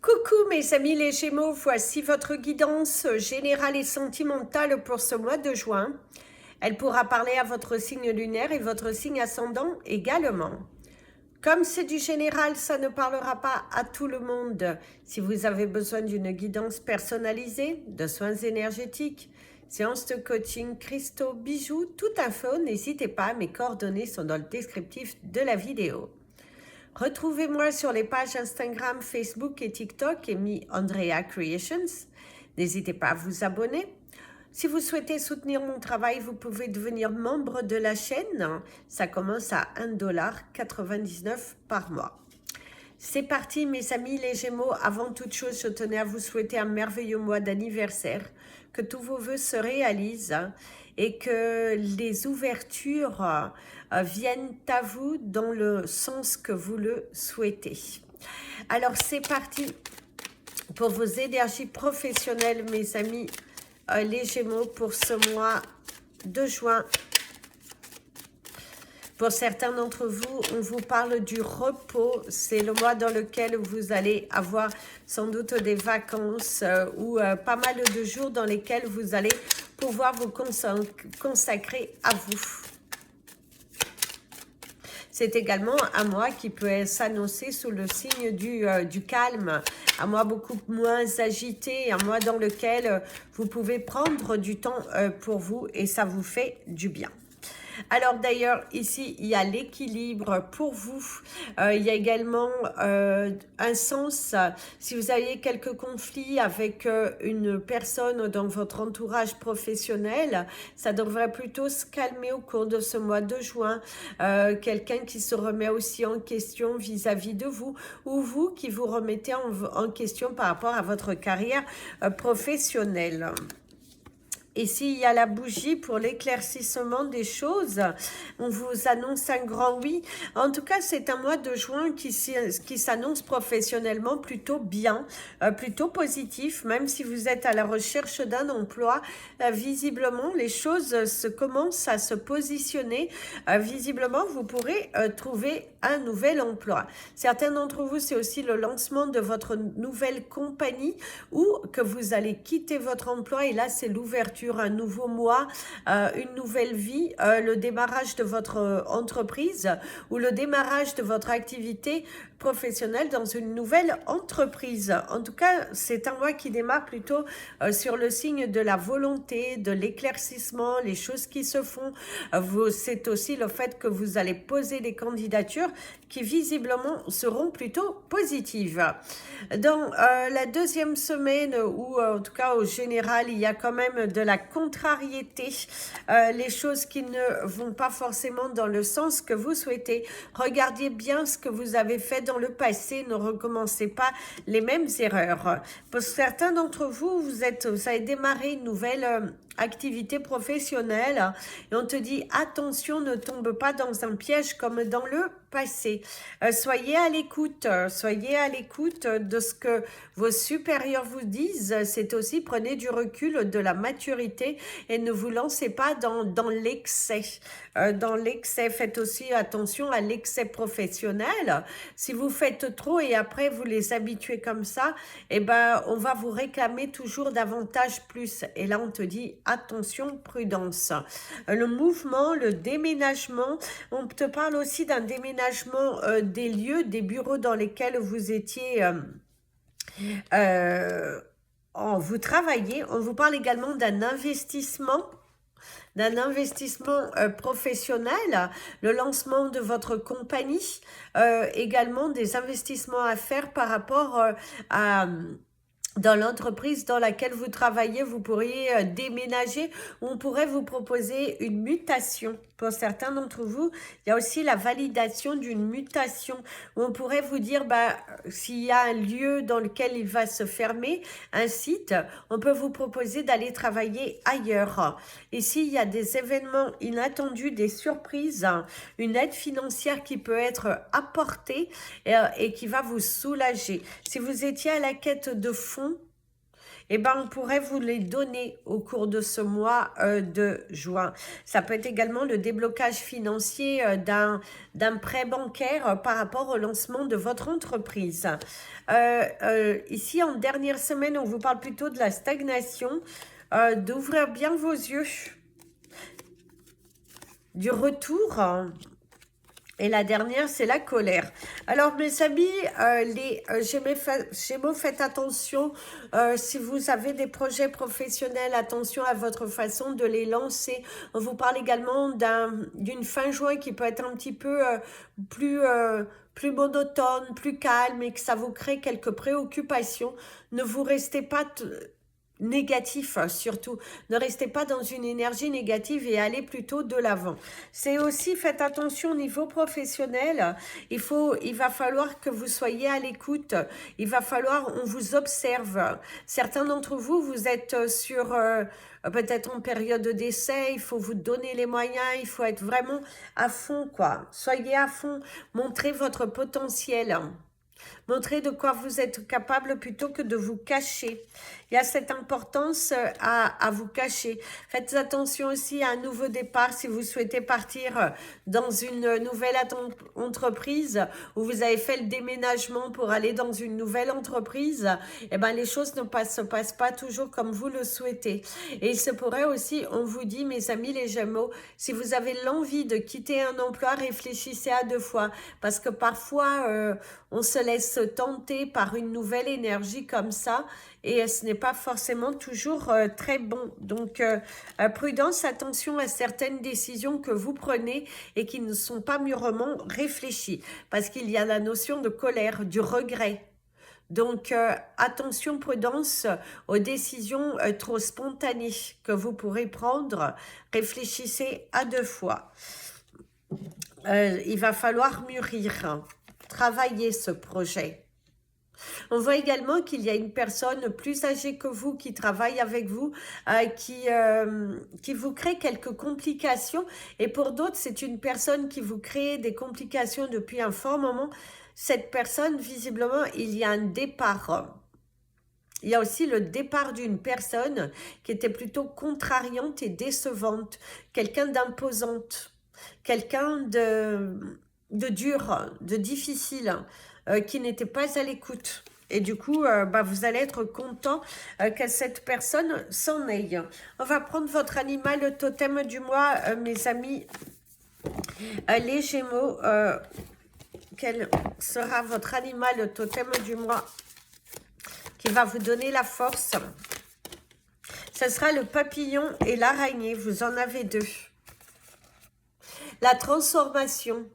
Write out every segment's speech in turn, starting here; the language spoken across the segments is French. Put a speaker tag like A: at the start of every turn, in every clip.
A: Coucou mes amis les Gémeaux, voici votre guidance générale et sentimentale pour ce mois de juin. Elle pourra parler à votre signe lunaire et votre signe ascendant également. Comme c'est du général, ça ne parlera pas à tout le monde. Si vous avez besoin d'une guidance personnalisée, de soins énergétiques, séance de coaching, cristaux, bijoux, toute info, n'hésitez pas, mes coordonnées sont dans le descriptif de la vidéo. Retrouvez-moi sur les pages Instagram, Facebook et TikTok, Amy Andrea Creations. N'hésitez pas à vous abonner. Si vous souhaitez soutenir mon travail, vous pouvez devenir membre de la chaîne. Ça commence à 1,99 $ par mois. C'est parti mes amis les Gémeaux. Avant toute chose, je tenais à vous souhaiter un merveilleux mois d'anniversaire. Que tous vos vœux se réalisent et que les ouvertures viennent à vous dans le sens que vous le souhaitez. Alors c'est parti pour vos énergies professionnelles mes amis les Gémeaux pour ce mois de juin. Pour certains d'entre vous, on vous parle du repos. C'est le mois dans lequel vous allez avoir sans doute des vacances ou pas mal de jours dans lesquels vous allez pouvoir vous consacrer à vous. C'est également un mois qui peut s'annoncer sous le signe du calme, un mois beaucoup moins agité, un mois dans lequel vous pouvez prendre du temps pour vous et ça vous fait du bien. Alors d'ailleurs, ici, il y a l'équilibre pour vous. Il y a également un sens, si vous avez quelques conflits avec une personne dans votre entourage professionnel, ça devrait plutôt se calmer au cours de ce mois de juin. Quelqu'un qui se remet aussi en question vis-à-vis de vous, ou vous qui vous remettez en question par rapport à votre carrière professionnelle. Ici, il y a la bougie pour l'éclaircissement des choses. On vous annonce un grand oui. En tout cas, c'est un mois de juin qui s'annonce professionnellement plutôt bien, plutôt positif. Même si vous êtes à la recherche d'un emploi, visiblement, les choses commencent à se positionner. Visiblement, vous pourrez trouver un nouvel emploi. Certains d'entre vous, c'est aussi le lancement de votre nouvelle compagnie ou que vous allez quitter votre emploi et là, c'est l'ouverture, un nouveau mois, une nouvelle vie, le démarrage de votre entreprise ou le démarrage de votre activité professionnelle dans une nouvelle entreprise. En tout cas, c'est un mois qui démarre plutôt sur le signe de la volonté, de l'éclaircissement, les choses qui se font. C'est aussi le fait que vous allez poser des candidatures qui visiblement seront plutôt positives. Dans la deuxième semaine, ou en tout cas au général, il y a quand même de la contrariété, les choses qui ne vont pas forcément dans le sens que vous souhaitez. Regardez bien ce que vous avez fait dans le passé, ne recommencez pas les mêmes erreurs. Pour certains d'entre vous, vous avez démarré une nouvelle activité professionnelle et on te dit attention, ne tombe pas dans un piège comme dans le passé. Soyez à l'écoute de ce que vos supérieurs vous disent. C'est aussi prenez du recul, de la maturité et ne vous lancez pas dans l'excès. Dans l'excès, faites aussi attention à l'excès professionnel. Si vous faites trop et après vous les habituez comme ça, eh ben on va vous réclamer toujours davantage plus. Et là on te dit attention, prudence. Le mouvement, le déménagement, on te parle aussi d'un déménagement des lieux, des bureaux dans lesquels vous étiez, vous travaillez. On vous parle également d'un investissement professionnel, le lancement de votre compagnie, également des investissements à faire par rapport à dans l'entreprise dans laquelle vous travaillez, vous pourriez déménager ou on pourrait vous proposer une mutation. Pour certains d'entre vous, il y a aussi la validation d'une mutation où on pourrait vous dire, s'il y a un lieu dans lequel il va se fermer, un site, on peut vous proposer d'aller travailler ailleurs. Ici, il y a des événements inattendus, des surprises, une aide financière qui peut être apportée et qui va vous soulager. Si vous étiez à la quête de fonds, eh ben, on pourrait vous les donner au cours de ce mois de juin. Ça peut être également le déblocage financier d'un prêt bancaire par rapport au lancement de votre entreprise. Ici, en dernière semaine, on vous parle plutôt de la stagnation, d'ouvrir bien vos yeux, du retour. Et la dernière, c'est la colère. Alors, mes amis, les Gémeaux, faites attention. Si vous avez des projets professionnels, attention à votre façon de les lancer. On vous parle également d'une fin juin qui peut être un petit peu plus monotone, plus calme et que ça vous crée quelques préoccupations. Ne vous restez pas négatif surtout. Ne restez pas dans une énergie négative et allez plutôt de l'avant. C'est aussi, faites attention au niveau professionnel. Il va falloir que vous soyez à l'écoute. Il va falloir, on vous observe. Certains d'entre vous, vous êtes sur peut-être en période d'essai. Il faut vous donner les moyens. Il faut être vraiment à fond, quoi. Soyez à fond. Montrez votre potentiel. Montrez de quoi vous êtes capable plutôt que de vous cacher. Il y a cette importance à vous cacher. Faites attention aussi à un nouveau départ si vous souhaitez partir dans une nouvelle entreprise où vous avez fait le déménagement pour aller dans une nouvelle entreprise. Eh ben, les choses ne se passent pas toujours comme vous le souhaitez. Et il se pourrait aussi, on vous dit, mes amis les Gémeaux, si vous avez l'envie de quitter un emploi, réfléchissez à 2 fois. Parce que parfois, on se laisse tenter par une nouvelle énergie comme ça et ce n'est pas forcément toujours très bon. Donc, prudence, attention à certaines décisions que vous prenez et qui ne sont pas mûrement réfléchies parce qu'il y a la notion de colère, du regret. Donc, attention, prudence aux décisions trop spontanées que vous pourrez prendre. Réfléchissez à 2 fois. Il va falloir mûrir, travailler ce projet. On voit également qu'il y a une personne plus âgée que vous qui travaille avec vous, qui vous crée quelques complications. Et pour d'autres, c'est une personne qui vous crée des complications depuis un fort moment. Cette personne, visiblement, il y a un départ. Il y a aussi le départ d'une personne qui était plutôt contrariante et décevante. Quelqu'un d'imposante. Quelqu'un de dur, de difficile. Qui n'était pas à l'écoute. Et du coup, vous allez être content que cette personne s'en aille. On va prendre votre animal totem du mois, mes amis. Les Gémeaux, quel sera votre animal totem du mois qui va vous donner la force? Ce sera le papillon et l'araignée. Vous en avez 2. La transformation.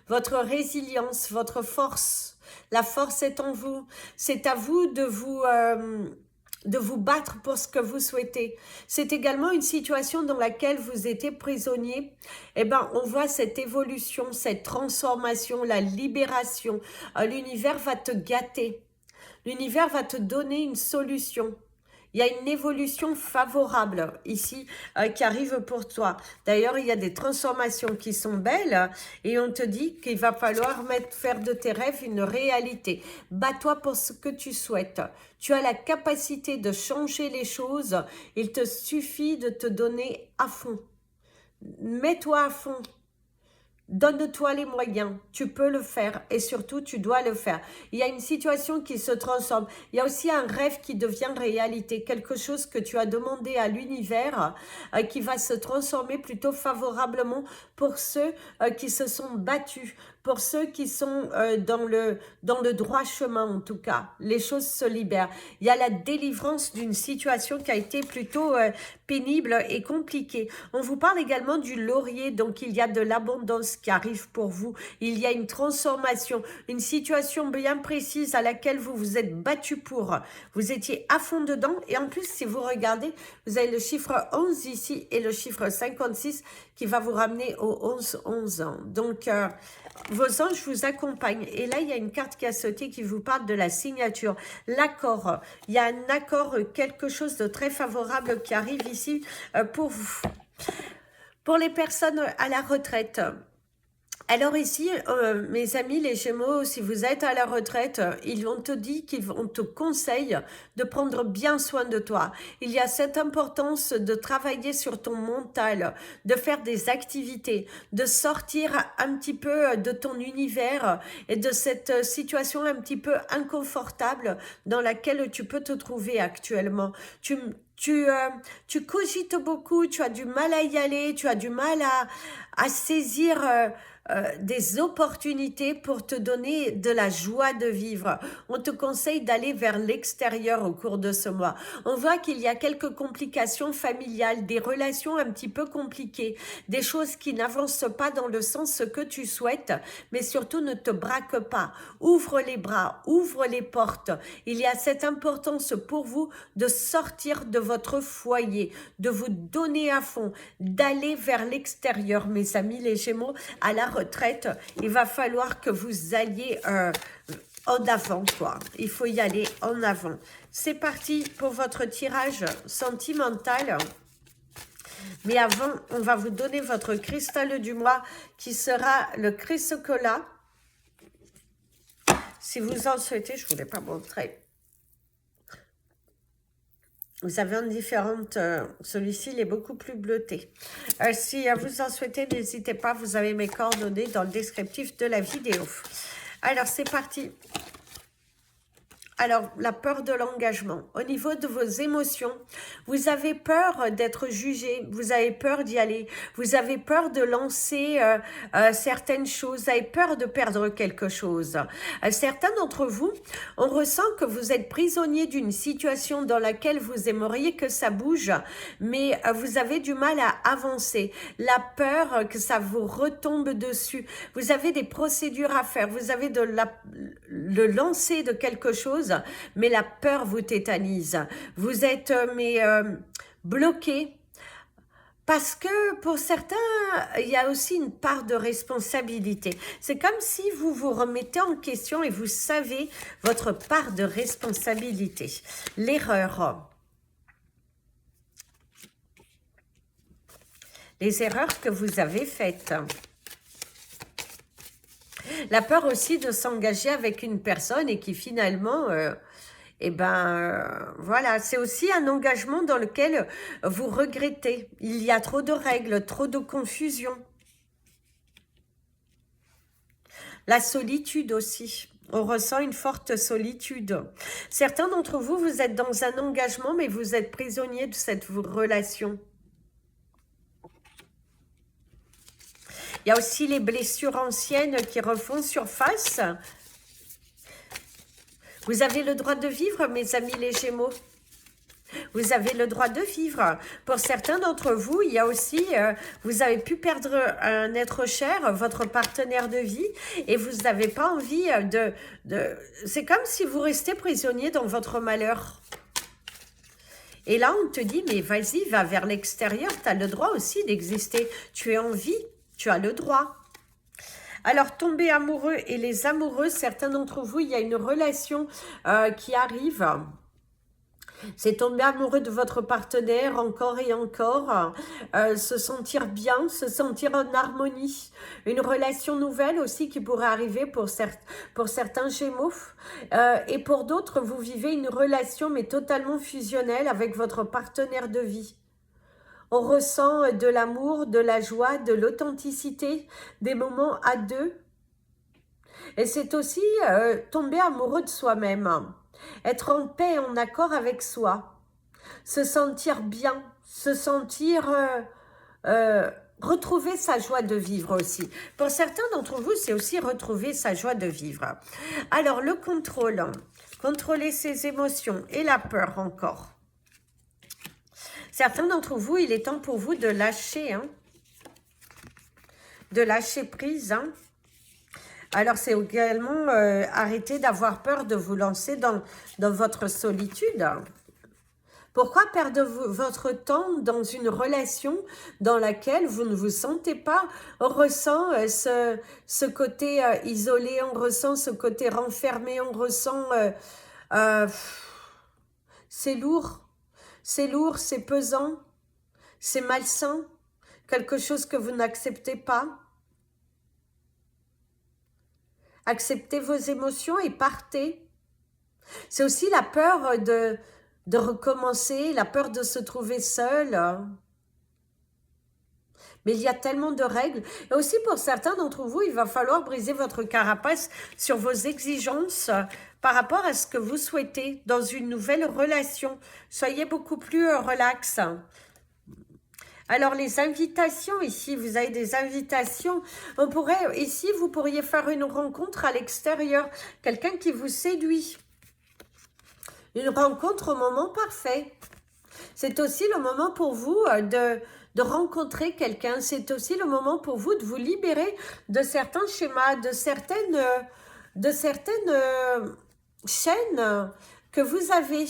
A: Votre résilience, votre force, la force est en vous. C'est à vous de vous battre pour ce que vous souhaitez. C'est également une situation dans laquelle vous étiez prisonnier. Eh ben, on voit cette évolution, cette transformation, la libération. L'univers va te gâter. L'univers va te donner une solution. Il y a une évolution favorable ici qui arrive pour toi. D'ailleurs, il y a des transformations qui sont belles et on te dit qu'il va falloir faire de tes rêves une réalité. Bats-toi pour ce que tu souhaites. Tu as la capacité de changer les choses. Il te suffit de te donner à fond. Mets-toi à fond. Donne-toi les moyens, tu peux le faire et surtout tu dois le faire. Il y a une situation qui se transforme, il y a aussi un rêve qui devient réalité, quelque chose que tu as demandé à l'univers qui va se transformer plutôt favorablement pour ceux qui se sont battus, pour ceux qui sont dans le droit chemin en tout cas. Les choses se libèrent. Il y a la délivrance d'une situation qui a été plutôt pénible et compliquée. On vous parle également du laurier, donc il y a de l'abondance qui arrive pour vous. Il y a une transformation, une situation bien précise à laquelle vous vous êtes battu pour. Vous étiez à fond dedans et en plus, si vous regardez, vous avez le chiffre 11 ici et le chiffre 56 qui va vous ramener au 11 ans. Donc, vos anges vous accompagnent. Et là, il y a une carte qui a sauté qui vous parle de la signature. L'accord. Il y a un accord, quelque chose de très favorable qui arrive ici pour vous. Pour les personnes à la retraite, Alors ici, mes amis les Gémeaux, si vous êtes à la retraite, ils vont te dire on te conseille de prendre bien soin de toi. Il y a cette importance de travailler sur ton mental, de faire des activités, de sortir un petit peu de ton univers et de cette situation un petit peu inconfortable dans laquelle tu peux te trouver actuellement. Tu cogites beaucoup, tu as du mal à y aller, tu as du mal à saisir des opportunités pour te donner de la joie de vivre. On te conseille d'aller vers l'extérieur au cours de ce mois. On voit qu'il y a quelques complications familiales, des relations un petit peu compliquées, des choses qui n'avancent pas dans le sens que tu souhaites, mais surtout ne te braque pas. Ouvre les bras, ouvre les portes. Il y a cette importance pour vous de sortir de votre foyer, de vous donner à fond, d'aller vers l'extérieur, mes amis les Gémeaux, à la retraite, il va falloir que vous alliez en avant, quoi. Il faut y aller en avant. C'est parti pour votre tirage sentimental. Mais avant, on va vous donner votre cristal du mois qui sera le chrysocolla. Si vous en souhaitez, je ne vous l'ai pas montré. Vous avez en différentes, celui-ci il est beaucoup plus bleuté. Si vous en souhaitez, n'hésitez pas, vous avez mes coordonnées dans le descriptif de la vidéo. Alors c'est parti. Alors, la peur de l'engagement. Au niveau de vos émotions, vous avez peur d'être jugé, vous avez peur d'y aller, vous avez peur de lancer certaines choses, vous avez peur de perdre quelque chose. Certains d'entre vous, on ressent que vous êtes prisonnier d'une situation dans laquelle vous aimeriez que ça bouge, mais vous avez du mal à avancer. La peur que ça vous retombe dessus. Vous avez des procédures à faire, vous avez le lancer de quelque chose, mais la peur vous tétanise. Vous êtes bloqué parce que pour certains, il y a aussi une part de responsabilité. C'est comme si vous vous remettez en question et vous savez votre part de responsabilité. L'erreur. Les erreurs que vous avez faites. La peur aussi de s'engager avec une personne et qui finalement, voilà, c'est aussi un engagement dans lequel vous regrettez. Il y a trop de règles, trop de confusion. La solitude aussi. On ressent une forte solitude. Certains d'entre vous, vous êtes dans un engagement, mais vous êtes prisonnier de cette relation. Il y a aussi les blessures anciennes qui refont surface. Vous avez le droit de vivre, mes amis les Gémeaux. Vous avez le droit de vivre. Pour certains d'entre vous, il y a aussi, vous avez pu perdre un être cher, votre partenaire de vie, et vous n'avez pas envie C'est comme si vous restez prisonnier dans votre malheur. Et là, on te dit, mais vas-y, va vers l'extérieur, tu as le droit aussi d'exister. Tu es en vie, tu as le droit. Alors, tomber amoureux et les amoureux, certains d'entre vous, il y a une relation qui arrive. C'est tomber amoureux de votre partenaire encore et encore, se sentir bien, se sentir en harmonie. Une relation nouvelle aussi qui pourrait arriver pour certains Gémeaux. Et pour d'autres, vous vivez une relation mais totalement fusionnelle avec votre partenaire de vie. On ressent de l'amour, de la joie, de l'authenticité, des moments à deux. Et c'est aussi tomber amoureux de soi-même. Être en paix, en accord avec soi. Se sentir bien, se sentir... retrouver sa joie de vivre aussi. Pour certains d'entre vous, c'est aussi retrouver sa joie de vivre. Alors, le contrôle. Contrôler ses émotions et la peur encore. Certains d'entre vous, il est temps pour vous de lâcher, hein, de lâcher prise. Hein. Alors, c'est également arrêter d'avoir peur de vous lancer dans votre solitude. Pourquoi perdre votre temps dans une relation dans laquelle vous ne vous sentez pas? On ressent ce côté isolé, on ressent ce côté renfermé, on ressent... c'est lourd. C'est lourd, c'est pesant, c'est malsain, quelque chose que vous n'acceptez pas. Acceptez vos émotions et partez. C'est aussi la peur de recommencer, la peur de se trouver seul. Mais il y a tellement de règles. Et aussi pour certains d'entre vous, il va falloir briser votre carapace sur vos exigences par rapport à ce que vous souhaitez dans une nouvelle relation. Soyez beaucoup plus relax. Alors les invitations, ici, vous avez des invitations. On pourrait, ici, vous pourriez faire une rencontre à l'extérieur. Quelqu'un qui vous séduit. Une rencontre au moment parfait. C'est aussi le moment pour vous de rencontrer quelqu'un. C'est aussi le moment pour vous de vous libérer de certains schémas, de certaines chaînes que vous avez.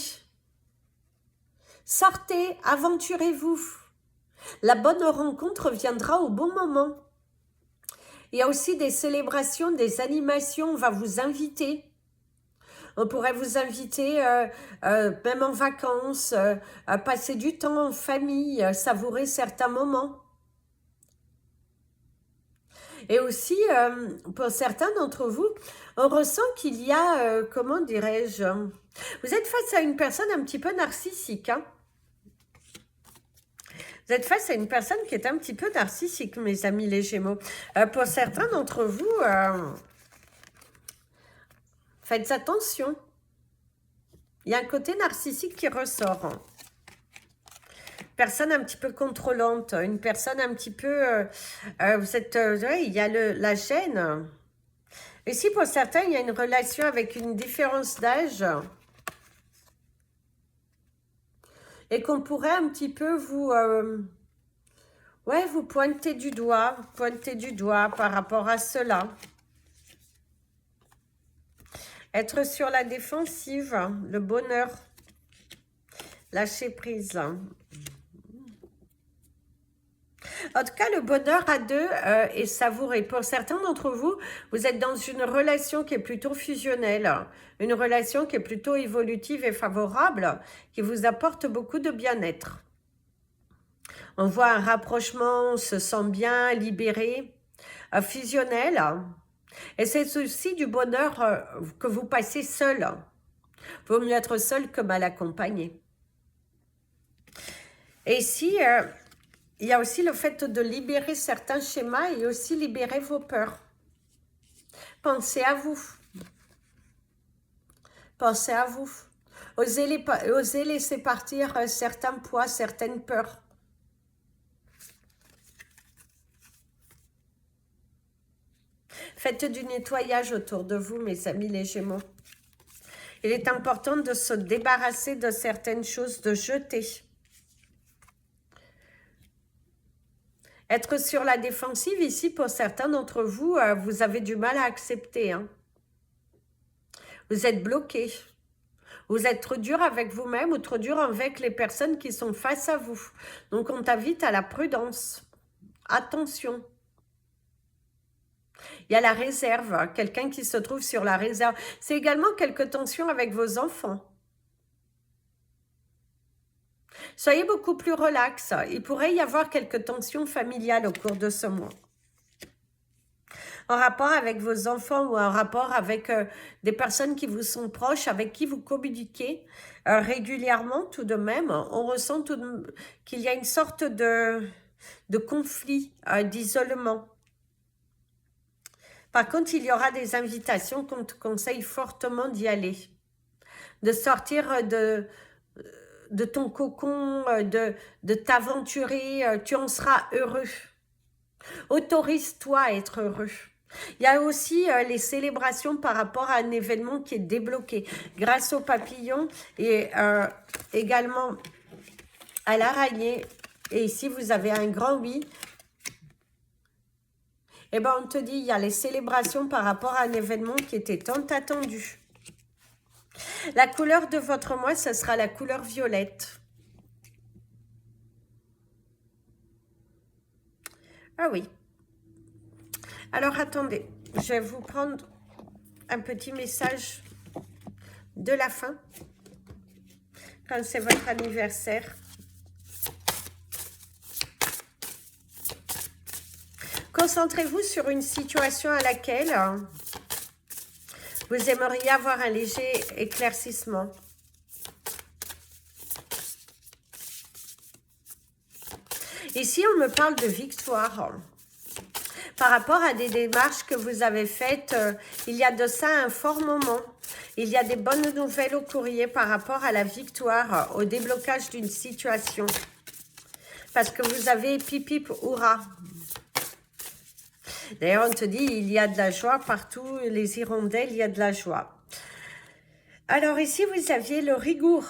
A: Sortez, aventurez-vous. La bonne rencontre viendra au bon moment. Il y a aussi des célébrations, des animations, on va vous inviter. On pourrait vous inviter, même en vacances, à passer du temps en famille, savourer certains moments. Et aussi, pour certains d'entre vous, on ressent qu'il y a, comment dirais-je, vous êtes face à une personne un petit peu narcissique. Hein? Vous êtes face à une personne qui est un petit peu narcissique, mes amis les Gémeaux. Pour certains d'entre vous, faites attention. Il y a un côté narcissique qui ressort. Personne un petit peu contrôlante, une personne un petit peu... vous êtes, ouais, il y a la gêne. Et si pour certains, il y a une relation avec une différence d'âge et qu'on pourrait un petit peu vous... ouais, vous pointer du doigt par rapport à cela. Être sur la défensive, le bonheur, lâcher prise. En tout cas, le bonheur à deux est savouré. Pour certains d'entre vous, vous êtes dans une relation qui est plutôt fusionnelle, une relation qui est plutôt évolutive et favorable, qui vous apporte beaucoup de bien-être. On voit un rapprochement, on se sent bien, libéré, fusionnel. Et c'est aussi du bonheur que vous passez seul. Vaut mieux être seul que mal accompagné. Et ici, il y a aussi le fait de libérer certains schémas et aussi libérer vos peurs. Pensez à vous. Pensez à vous. Osez laisser partir certains poids, certaines peurs. Faites du nettoyage autour de vous, mes amis les Gémeaux. Il est important de se débarrasser de certaines choses, de jeter. Être sur la défensive, ici, pour certains d'entre vous, vous avez du mal à accepter. Hein. Vous êtes bloqué. Vous êtes trop dur avec vous-même ou trop dur avec les personnes qui sont face à vous. Donc, on t'invite à la prudence. Attention. Il y a la réserve, quelqu'un qui se trouve sur la réserve. C'est également quelques tensions avec vos enfants. Soyez beaucoup plus relax. Il pourrait y avoir quelques tensions familiales au cours de ce mois. En rapport avec vos enfants ou en rapport avec des personnes qui vous sont proches, avec qui vous communiquez régulièrement tout de même, on ressent qu'il y a une sorte de conflit, d'isolement. Par contre, il y aura des invitations qu'on te conseille fortement d'y aller. De sortir de ton cocon, de t'aventurer, tu en seras heureux. Autorise-toi à être heureux. Il y a aussi les célébrations par rapport à un événement qui est débloqué grâce aux papillons et également à l'araignée. Et ici, vous avez un grand oui. Eh bien, on te dit, il y a les célébrations par rapport à un événement qui était tant attendu. La couleur de votre mois, ce sera la couleur violette. Ah oui. Alors, attendez. Je vais vous prendre un petit message de la fin. Quand c'est votre anniversaire. Concentrez-vous sur une situation à laquelle Vous aimeriez avoir un léger éclaircissement. Ici, on me parle de victoire. Par rapport à des démarches que vous avez faites, il y a de ça un fort moment. Il y a des bonnes nouvelles au courrier par rapport à la victoire, au déblocage d'une situation. Parce que vous avez pipip, hurrah. D'ailleurs, on te dit, il y a de la joie partout, les hirondelles, il y a de la joie. Alors ici, vous aviez le rigour,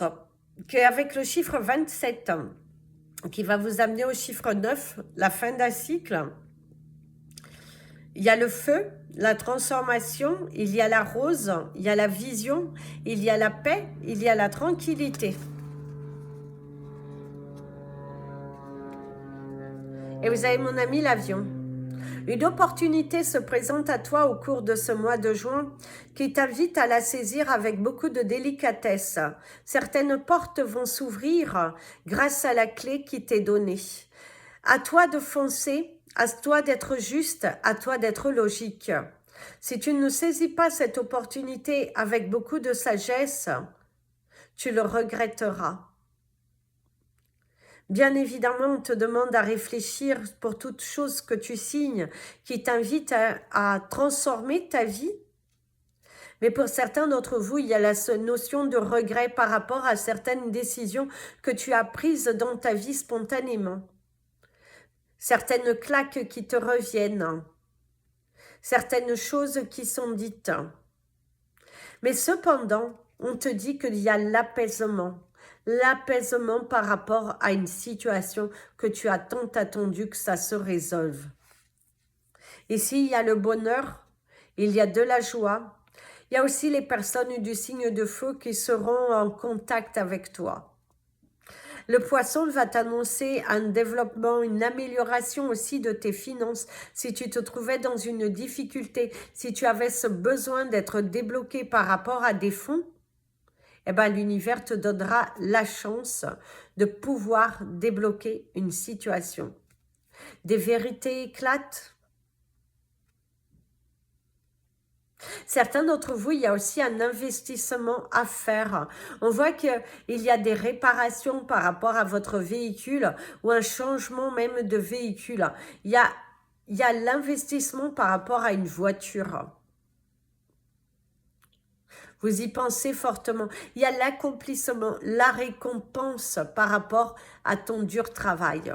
A: avec le chiffre 27, qui va vous amener au chiffre 9, la fin d'un cycle. Il y a le feu, la transformation, il y a la rose, il y a la vision, il y a la paix, il y a la tranquillité. Et vous avez mon ami l'avion. Une opportunité se présente à toi au cours de ce mois de juin qui t'invite à la saisir avec beaucoup de délicatesse. Certaines portes vont s'ouvrir grâce à la clé qui t'est donnée. À toi de foncer, à toi d'être juste, à toi d'être logique. Si tu ne saisis pas cette opportunité avec beaucoup de sagesse, tu le regretteras. Bien évidemment, on te demande à réfléchir pour toute chose que tu signes qui t'invite à transformer ta vie. Mais pour certains d'entre vous, il y a la notion de regret par rapport à certaines décisions que tu as prises dans ta vie spontanément. Certaines claques qui te reviennent. Certaines choses qui sont dites. Mais cependant, on te dit qu'il y a l'apaisement. L'apaisement par rapport à une situation que tu as tant attendu que ça se résolve. Ici, il y a le bonheur, il y a de la joie. Il y a aussi les personnes du signe de feu qui seront en contact avec toi. Le poisson va t'annoncer un développement, une amélioration aussi de tes finances. Si tu te trouvais dans une difficulté, si tu avais ce besoin d'être débloqué par rapport à des fonds, eh bien, l'univers te donnera la chance de pouvoir débloquer une situation. Des vérités éclatent. Certains d'entre vous, il y a aussi un investissement à faire. On voit qu'il y a des réparations par rapport à votre véhicule ou un changement même de véhicule. Il y a l'investissement par rapport à une voiture. Vous y pensez fortement. Il y a l'accomplissement, la récompense par rapport à ton dur travail.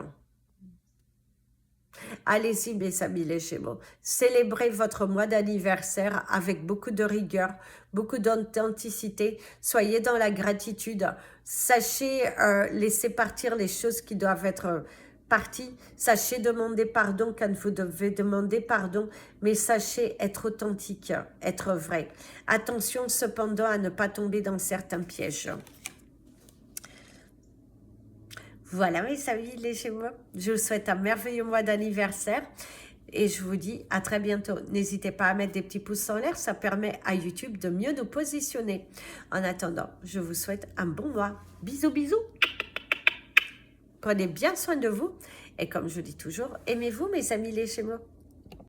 A: Allez-y, mes amis les Gémeaux. Célébrez votre mois d'anniversaire avec beaucoup de rigueur, beaucoup d'authenticité. Soyez dans la gratitude. Sachez laisser partir les choses qui doivent être parties. Sachez demander pardon quand vous devez demander pardon, mais sachez être authentique, être vrai. Attention cependant à ne pas tomber dans certains pièges. Voilà mes amis les Gémeaux, je vous souhaite un merveilleux mois d'anniversaire et je vous dis à très bientôt. N'hésitez pas à mettre des petits pouces en l'air, ça permet à YouTube de mieux nous positionner. En attendant, je vous souhaite un bon mois. Bisous, bisous. Prenez bien soin de vous et comme je dis toujours, aimez-vous mes amis les Gémeaux.